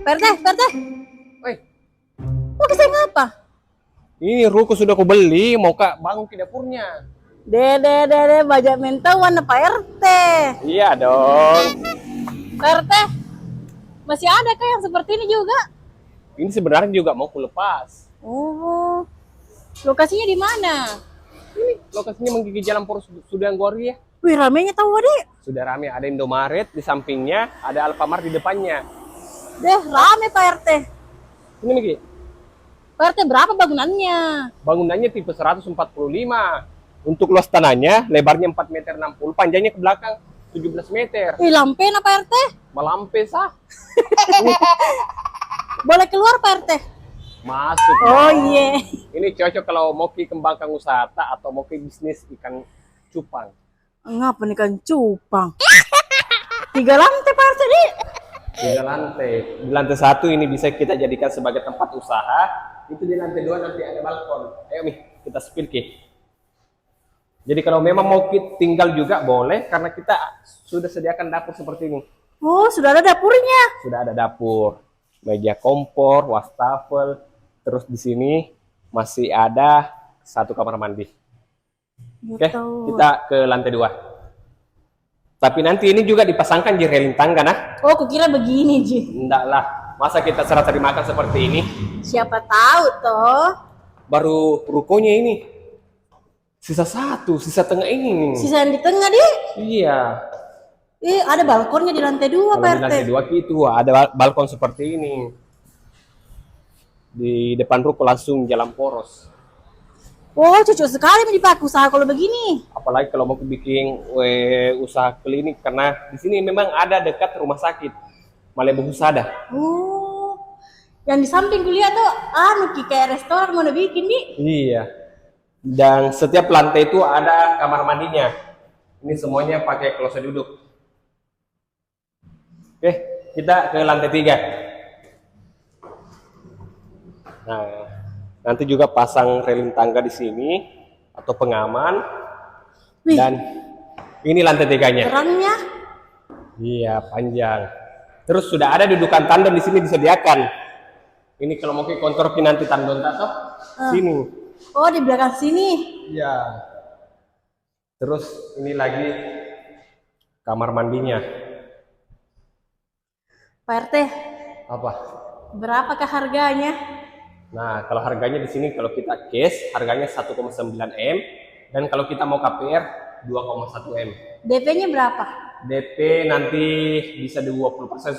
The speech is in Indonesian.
Perte. Woi, Mau kesini ngapa? ini ruko sudah aku beli, mau kak bangun ke dapurnya. Dede, bajak minta warna Pak RT. Iya dong. Pak RT, masih ada kah yang seperti ini juga? Ini sebenarnya juga mau ku lepas. Oh, lokasinya di mana? Ini lokasinya menggigit jalan poros sudah Anggoria. Wih, ramenya tahu deh. Sudah rame, ada Indomaret di sampingnya, ada Alfamart di depannya. Deh, rame Pak RT. Ini Miki, Pak RT berapa bangunannya? bangunannya tipe 145. Untuk luas tanahnya, lebarnya 4,60 meter, panjangnya ke belakang 17 meter. Ih, lampen Pak RT. Melampe sah. Boleh keluar Pak RT? Masuk. Oh iya. Ini cocok kalau mau kembangkan usaha atau mau bisnis ikan cupang. Ngapa nih kan cupang? 3 lantai Pak RT nih. 3 lantai. Di lantai 1 ini bisa kita jadikan sebagai tempat usaha. Itu di lantai 2 nanti ada balkon. Ayo Mi, kita spill Ki. Jadi kalau memang mau tinggal juga boleh, karena kita sudah sediakan dapur seperti ini. Oh, sudah ada dapurnya. Sudah ada dapur, meja kompor, wastafel, terus di sini masih ada 1 kamar mandi. Oke, kita ke lantai 2. Tapi nanti ini juga dipasangkan di railing tangga, nah. Oh, kukira begini, Ji. Enggak lah, masa kita serah terima makan seperti ini? Siapa tahu toh. Baru rukonya ini. Sisa 1, sisa tengah ini. Sisa yang di tengah, Di. Iya. Ada balkonnya di lantai 2, Kalau Pak di RT. lantai 2 itu ada balkon seperti ini. Di depan ruko langsung jalan poros. Oh, cocok sekali dipakai usaha kalau begini. Apalagi kalau mau bikin usaha klinik, karena di sini memang ada dekat rumah sakit Malibu Husada. Oh, yang di samping kuliah tuh kayak restoran mau bikin, Di. Iya. Dan setiap lantai itu ada kamar mandinya. Ini semuanya pakai kloset duduk. Oke, kita ke lantai 3. Nah, nanti juga pasang railing tangga di sini atau pengaman. Wih. Dan ini lantai 3-nya. Terangnya. Iya, panjang. Terus sudah ada dudukan tandon di sini disediakan. Ini kalau mau ke kantor nanti tandon tato sini. Oh, di belakang sini. Iya. Terus ini lagi kamar mandinya. Pak RT, Apa? berapakah harganya? Nah, kalau harganya di sini kalau kita cash harganya 1,9 M, dan kalau kita mau KPR 2,1 M. DP-nya berapa? DP nanti bisa 20%.